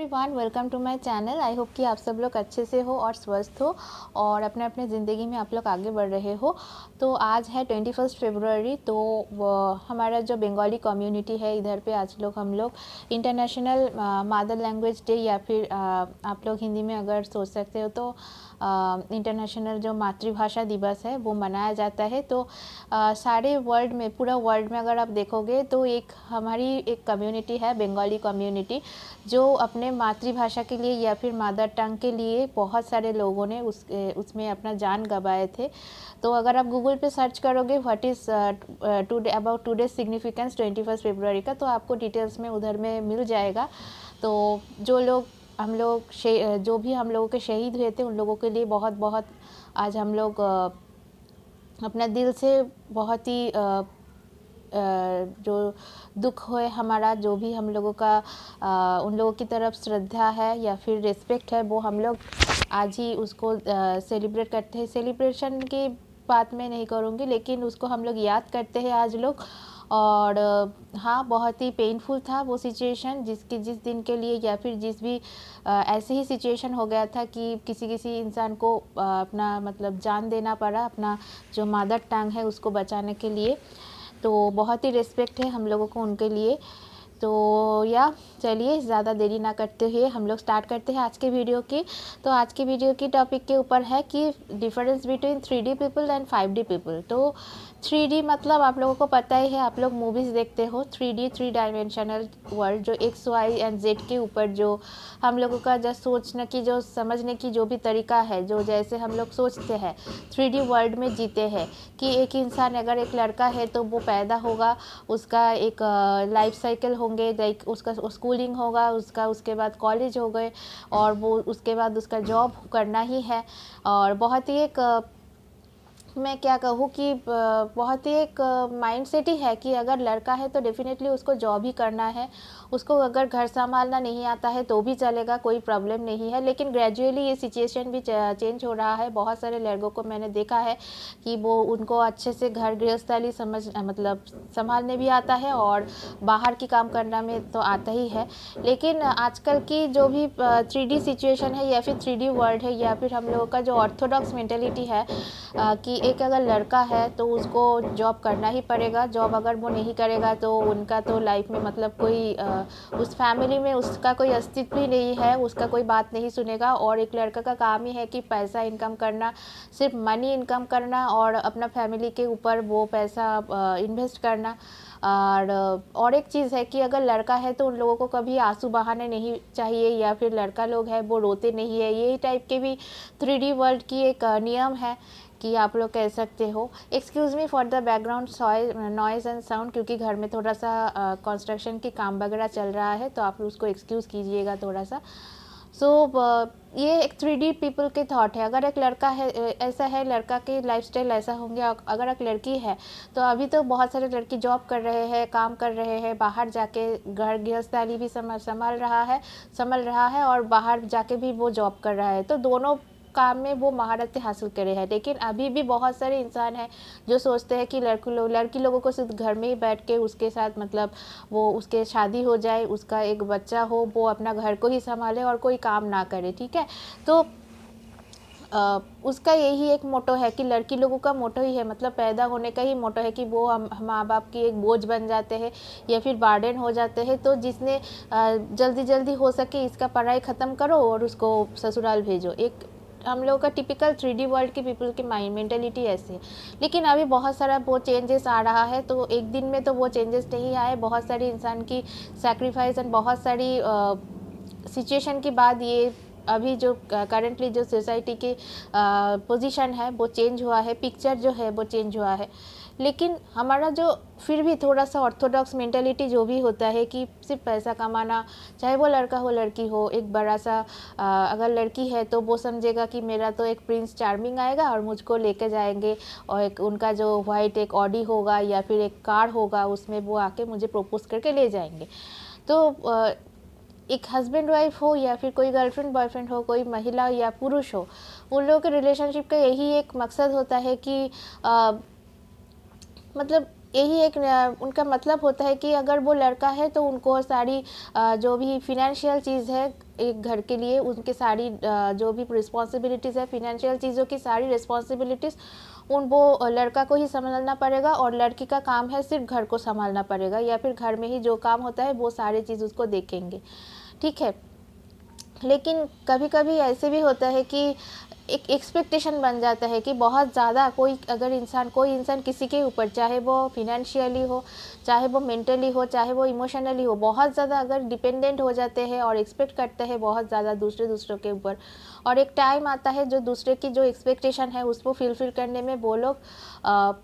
Everyone, welcome to my channel. I hope कि आप सब लोग अच्छे से हो और स्वस्थ हो और अपने अपने ज़िंदगी में आप लोग आगे बढ़ रहे हो। तो आज है 21 फरवरी। तो हमारा जो बंगाली कम्युनिटी है इधर पे आज हम लोग इंटरनेशनल मदर लैंग्वेज डे या फिर आप लोग हिंदी में अगर सोच सकते हो तो इंटरनेशनल जो मातृभाषा दिवस है वो मनाया जाता है। तो सारे वर्ल्ड में, पूरा वर्ल्ड में अगर आप देखोगे तो हमारी एक कम्युनिटी है, बंगाली कम्युनिटी, जो अपने मातृभाषा के लिए या फिर मदर टंग के लिए बहुत सारे लोगों ने उसमें अपना जान गंवाए थे। तो अगर आप गूगल पे सर्च करोगे what is about today significance 21 फरवरी का, तो आपको डिटेल्स में उधर में मिल जाएगा। तो जो भी हम लोगों के शहीद हुए थे उन लोगों के लिए बहुत बहुत आज हम लोग अपना दिल से बहुत ही जो दुख है हमारा, जो भी हम लोगों का उन लोगों की तरफ श्रद्धा है या फिर रिस्पेक्ट है, वो हम लोग आज ही उसको सेलिब्रेट करते हैं। सेलिब्रेशन की बात मैं नहीं करूँगी, लेकिन उसको हम लोग याद करते हैं आज लोग। और हाँ, बहुत ही पेनफुल था वो सिचुएशन जिस दिन के लिए या फिर जिस भी ऐसे ही सिचुएशन हो गया था कि किसी इंसान को अपना मतलब जान देना पड़ा अपना जो मदर टंग है उसको बचाने के लिए। तो बहुत ही रिस्पेक्ट है हम लोगों को उनके लिए। तो चलिए ज़्यादा देरी ना करते हुए हम लोग स्टार्ट करते हैं आज के वीडियो की। तो आज की वीडियो की टॉपिक के ऊपर है कि difference between 3D people and 5D people. तो 3D मतलब आप लोगों को पता ही है, आप लोग मूवीज़ देखते हो। 3D, 3 डायमेंशनल वर्ल्ड, जो X, Y एंड Z के ऊपर जो हम लोगों का जो सोचने की, जो समझने की जो भी तरीका है, जो जैसे हम लोग सोचते हैं 3D वर्ल्ड में जीते हैं कि एक इंसान अगर एक लड़का है तो वो पैदा होगा, उसका एक लाइफ साइकिल होंगे, लाइक उसका स्कूलिंग होगा, उसके बाद कॉलेज हो गए और वो उसके बाद उसका जॉब करना ही है। और बहुत ही एक मैं क्या कहूँ कि बहुत ही एक माइंड सेट ही है कि अगर लड़का है तो डेफिनेटली उसको जॉब ही करना है। उसको अगर घर संभालना नहीं आता है तो भी चलेगा, कोई प्रॉब्लम नहीं है। लेकिन ग्रेजुअली ये सिचुएशन भी चेंज हो रहा है। बहुत सारे लड़कों को मैंने देखा है कि वो उनको अच्छे से घर गृहस्थली मतलब संभालने भी आता है और बाहर की काम करना में तो आता ही है। लेकिन आजकल की जो भी 3D सिचुएशन है या फिर 3D वर्ल्ड है या फिर हम लोगों का जो ऑर्थोडॉक्स मेंटेलिटी है कि एक अगर लड़का है तो उसको जॉब करना ही पड़ेगा। जॉब अगर वो नहीं करेगा तो उनका तो लाइफ में मतलब कोई उस फैमिली में उसका कोई अस्तित्व ही नहीं है, उसका कोई बात नहीं सुनेगा। और एक लड़का का काम ही है कि पैसा इनकम करना, सिर्फ मनी इनकम करना और अपना फैमिली के ऊपर वो पैसा इन्वेस्ट करना। और एक चीज़ है कि अगर लड़का है तो उन लोगों को कभी आंसू बहाने नहीं चाहिए या फिर लड़का लोग है वो रोते नहीं है। यही टाइप के भी 3D वर्ल्ड की एक नियम है कि आप लोग कह सकते हो। Excuse me for the background noise and sound, क्योंकि घर में थोड़ा सा कंस्ट्रक्शन की काम वगैरह चल रहा है, तो आप उसको एक्सक्यूज़ कीजिएगा थोड़ा सा। ये एक 3D पीपल के थॉट है। अगर एक लड़का है ऐसा है, लड़का की लाइफस्टाइल ऐसा होंगे। अगर एक लड़की है तो अभी तो बहुत सारे लड़की जॉब कर रहे हैं, काम कर रहे हैं, बाहर जाके घर गृहस्थाली भी संभाल रहा है और बाहर जाके भी वो जॉब कर रहा है। तो दोनों काम में वो महारतें हासिल करे हैं। लेकिन अभी भी बहुत सारे इंसान हैं जो सोचते हैं कि लड़की लोगों को सिर्फ घर में ही बैठ के उसके साथ मतलब वो उसके शादी हो जाए, उसका एक बच्चा हो, वो अपना घर को ही संभाले और कोई काम ना करे, ठीक है। तो उसका यही एक मोटो है कि लड़की लोगों का मोटो ही है, मतलब पैदा होने का ही मोटो है कि वो हम माँ बाप की एक बोझ बन जाते हैं या फिर बार्डन हो जाते हैं। तो जिसने जल्दी हो सके इसका पढ़ाई ख़त्म करो और उसको ससुराल भेजो। एक हम लोगों का टिपिकल 3D वर्ल्ड के पीपल की माइंड मेंटेलिटी ऐसी है। लेकिन अभी बहुत सारा वो चेंजेस आ रहा है। तो एक दिन में तो वो चेंजेस नहीं आए, बहुत सारी इंसान की सैक्रिफाइस एंड बहुत सारी सिचुएशन के बाद ये अभी जो करंटली जो सोसाइटी की पोजीशन है वो चेंज हुआ है, पिक्चर जो है वो चेंज हुआ है। लेकिन हमारा जो फिर भी थोड़ा सा ऑर्थोडॉक्स मेंटेलिटी जो भी होता है कि सिर्फ पैसा कमाना, चाहे वो लड़का हो लड़की हो, एक बड़ा सा अगर लड़की है तो वो समझेगा कि मेरा तो एक प्रिंस चार्मिंग आएगा और मुझको लेके जाएंगे और एक उनका जो वाइट एक ऑडी होगा या फिर एक कार होगा, उसमें वो आके मुझे प्रपोज करके ले जाएंगे। तो एक हस्बैंड वाइफ हो या फिर कोई गर्लफ्रेंड बॉयफ्रेंड हो, कोई महिला या पुरुष हो, उन लोगों के रिलेशनशिप का यही एक मकसद होता है कि मतलब यही एक उनका मतलब होता है कि अगर वो लड़का है तो उनको सारी जो भी फिनेंशियल चीज़ है एक घर के लिए, उनके सारी जो भी रिस्पॉन्सिबिलिटीज़ है फिनेंशियल चीज़ों की सारी रिस्पॉन्सिबिलिटीज़ उन वो लड़का को ही संभालना पड़ेगा, और लड़की का काम है सिर्फ घर को संभालना पड़ेगा, या फिर घर में ही जो काम होता है वो सारी चीज़ उसको देखेंगे। ठीक है। लेकिन कभी कभी ऐसे भी होता है कि एक एक्सपेक्टेशन बन जाता है कि बहुत ज़्यादा कोई इंसान किसी के ऊपर, चाहे वो फिनेंशियली हो, चाहे वो मेंटली हो, चाहे वो इमोशनली हो, बहुत ज़्यादा अगर डिपेंडेंट हो जाते हैं और एक्सपेक्ट करते हैं बहुत ज़्यादा दूसरों के ऊपर, और एक टाइम आता है जो दूसरे की जो एक्सपेक्टेशन है उसको फुलफिल करने में वो लोग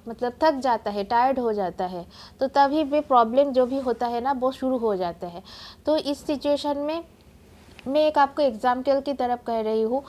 मतलब थक जाता है, टायर्ड हो जाता है, तो तभी वे प्रॉब्लम जो भी होता है ना वो शुरू हो जाता है। तो इस सिचुएशन में मैं एक आपको एग्जाम्पल की तरफ कह रही हूँ।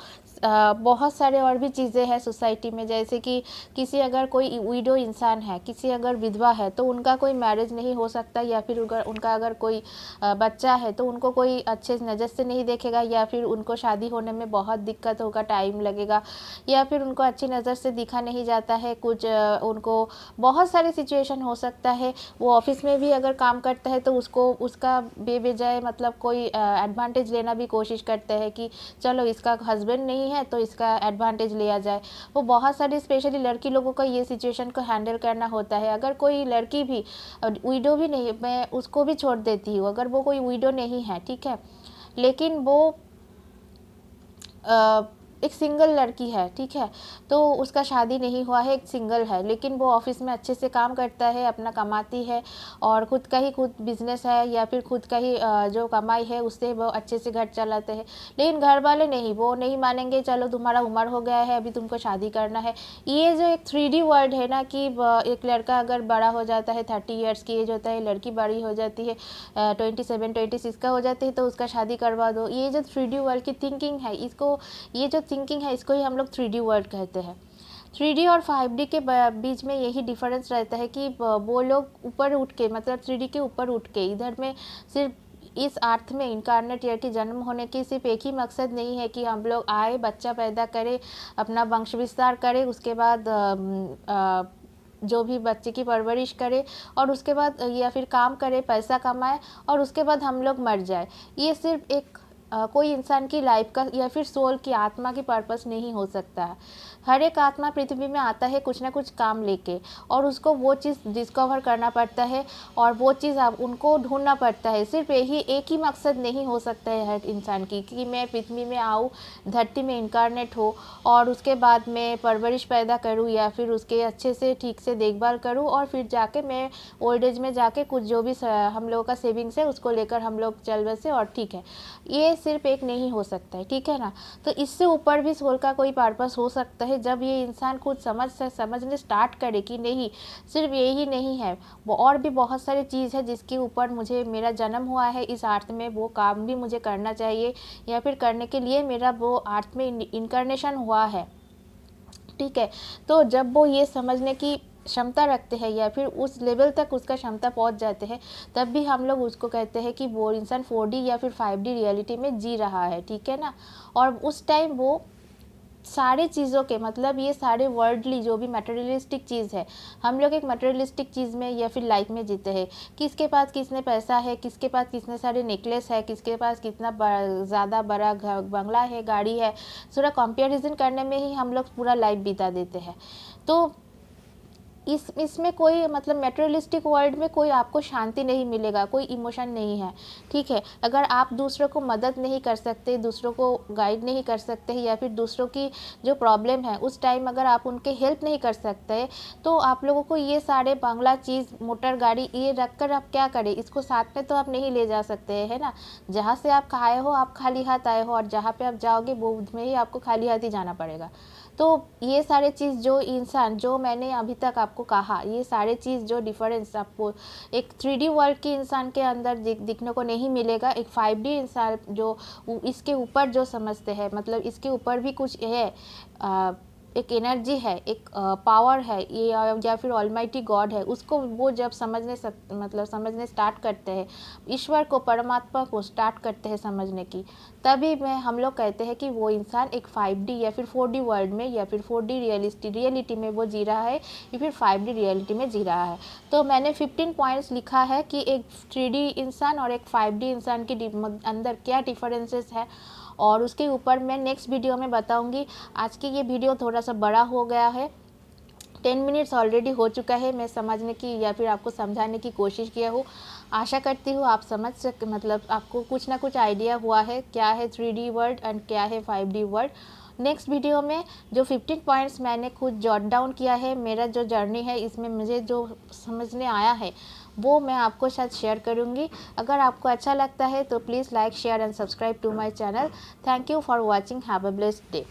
बहुत सारे और भी चीज़ें हैं सोसाइटी में, जैसे कि किसी अगर कोई विडो इंसान है, किसी अगर विधवा है तो उनका कोई मैरिज नहीं हो सकता, या फिर उनका अगर कोई बच्चा है तो उनको कोई अच्छे नज़र से नहीं देखेगा, या फिर उनको शादी होने में बहुत दिक्कत होगा, टाइम लगेगा, या फिर उनको अच्छी नज़र से दिखा नहीं जाता है कुछ, उनको बहुत सारी सिचुएशन हो सकता है। वो ऑफिस में भी अगर काम करता है तो उसको उसका बेवजह मतलब कोई एडवांटेज लेना भी कोशिश करते हैं कि चलो इसका हस्बैंड नहीं है तो इसका एडवांटेज लिया जाए। वो बहुत सारी स्पेशली लड़की लोगों का ये सिचुएशन को हैंडल करना होता है। अगर कोई लड़की भी विडो भी नहीं, मैं उसको भी छोड़ देती हूँ, अगर वो कोई विडो नहीं है, ठीक है, लेकिन वो एक सिंगल लड़की है, ठीक है, तो उसका शादी नहीं हुआ है, एक सिंगल है, लेकिन वो ऑफिस में अच्छे से काम करता है, अपना कमाती है, और खुद बिजनेस है, या फिर खुद का ही जो कमाई है उससे वो अच्छे से घर चलाते हैं। लेकिन घर वाले नहीं, वो नहीं मानेंगे, चलो तुम्हारा उम्र हो गया है, अभी तुमको शादी करना है। ये जो एक 3D वर्ल्ड है ना, कि एक लड़का अगर बड़ा हो जाता है, 30 ईयर्स की एज होता है, लड़की बड़ी हो जाती है 27-26 का हो जाती है, तो उसका शादी करवा दो। ये जो 3D वर्ल्ड की थिंकिंग है, ये जो थिंकिंग है इसको ही हम लोग 3D वर्ल्ड कहते हैं। 3D और 5D के बीच में यही डिफरेंस रहता है कि वो लोग ऊपर उठ के, मतलब 3D के ऊपर उठ के, इधर में सिर्फ इस अर्थ में इनकारनेट या कि जन्म होने की सिर्फ एक ही मकसद नहीं है कि हम लोग आए, बच्चा पैदा करें, अपना वंश विस्तार करें, उसके बाद जो भी बच्चे की परवरिश करे, और उसके बाद या फिर काम करे, पैसा कमाए, और उसके बाद हम लोग मर जाए। ये सिर्फ एक कोई इंसान की लाइफ का या फिर सोल की आत्मा की पर्पस नहीं हो सकता है। हर एक आत्मा पृथ्वी में आता है कुछ ना कुछ काम लेके, और उसको वो चीज़ डिस्कवर करना पड़ता है, और वो चीज़ आप उनको ढूंढना पड़ता है। सिर्फ यही एक ही मकसद नहीं हो सकता है हर इंसान की कि मैं पृथ्वी में आऊँ, धरती में इनकारनेट हो, और उसके बाद मैं परवरिश पैदा करूँ, या फिर उसके अच्छे से ठीक से देखभाल करूँ, और फिर जाके मैं ओल्ड एज में जाके कुछ जो भी हम लोगों का सेविंग्स है उसको लेकर हम लोग चल बसे, और ठीक है। ये सिर्फ एक नहीं हो सकता है, ठीक है ना। तो इससे ऊपर भी सोल का कोई पर्पस हो सकता है, जब ये इंसान खुद समझने स्टार्ट करे कि नहीं, सिर्फ यही नहीं है, वो और भी बहुत सारी चीज़ है जिसके ऊपर मुझे मेरा जन्म हुआ है इस अर्थ में, वो काम भी मुझे करना चाहिए, या फिर करने के लिए मेरा वो अर्थ में इनकारनेशन हुआ है, ठीक है। तो जब वो ये समझने की क्षमता रखते हैं, या फिर उस लेवल तक उसका क्षमता पहुंच जाते हैं, तब भी हम लोग उसको कहते हैं कि वो इंसान 4D या फिर 5D रियलिटी में जी रहा है, ठीक है ना। और उस टाइम वो सारे चीज़ों के, मतलब ये सारे वर्ल्डली जो भी मटेरियलिस्टिक चीज़ है, हम लोग एक मटेरियलिस्टिक चीज़ में या फिर लाइफ में जीते हैं। किसके पास कितने पैसा है, किसके पास कितने सारे नेकलेस है, किसके पास कितना ज़्यादा बड़ा बंगला है, गाड़ी है, थोड़ा कंपैरिजन करने में ही हम लोग पूरा लाइफ बिता देते हैं। तो इसमें कोई मतलब मटेरियलिस्टिक वर्ल्ड में कोई आपको शांति नहीं मिलेगा, कोई इमोशन नहीं है, ठीक है। अगर आप दूसरों को मदद नहीं कर सकते, दूसरों को गाइड नहीं कर सकते, या फिर दूसरों की जो प्रॉब्लम है उस टाइम अगर आप उनके हेल्प नहीं कर सकते, तो आप लोगों को ये सारे बंगला चीज़, मोटर गाड़ी ये रख कर आप क्या करें, इसको साथ में तो आप नहीं ले जा सकते, है ना। जहाँ से आप आए हो आप खाली हाथ आए हो, और जहाँ पे आप जाओगे वो में ही आपको खाली हाथ ही जाना पड़ेगा। तो ये सारे चीज़ जो इंसान, जो मैंने अभी तक आपको कहा, ये सारे चीज़ जो डिफरेंस आपको एक 3D वर्ल्ड के इंसान के अंदर दिखने को नहीं मिलेगा, एक 5D इंसान जो इसके ऊपर जो समझते हैं, मतलब इसके ऊपर भी कुछ है, एक एनर्जी है, एक पावर है ये, या फिर ऑलमाइटी गॉड है, उसको वो जब समझने स्टार्ट करते हैं, ईश्वर को, परमात्मा को स्टार्ट करते हैं समझने की, तभी में हम लोग कहते हैं कि वो इंसान एक 5D या फिर 4D वर्ल्ड में या फिर 4D रियलिटी में वो जी रहा है या फिर 5D रियलिटी में जी रहा है। तो मैंने 15 पॉइंट्स लिखा है कि एक 3D इंसान और एक 5D इंसान के अंदर क्या डिफरेंसेस है, और उसके ऊपर मैं नेक्स्ट वीडियो में बताऊंगी। आज की ये वीडियो थोड़ा सा बड़ा हो गया है, 10 मिनट्स ऑलरेडी हो चुका है। मैं समझने की या फिर आपको समझाने की कोशिश किया हूँ। आशा करती हूँ आप आपको कुछ ना कुछ आइडिया हुआ है क्या है 3D वर्ल्ड एंड क्या है 5D वर्ल्ड। नेक्स्ट वीडियो में जो 15 पॉइंट्स मैंने खुद जॉट डाउन किया है, मेरा जो जर्नी है इसमें मुझे जो समझने आया है वो मैं आपको साथ शेयर करूँगी। अगर आपको अच्छा लगता है तो please like, share and subscribe to my channel. Thank you for watching. Have a blessed day.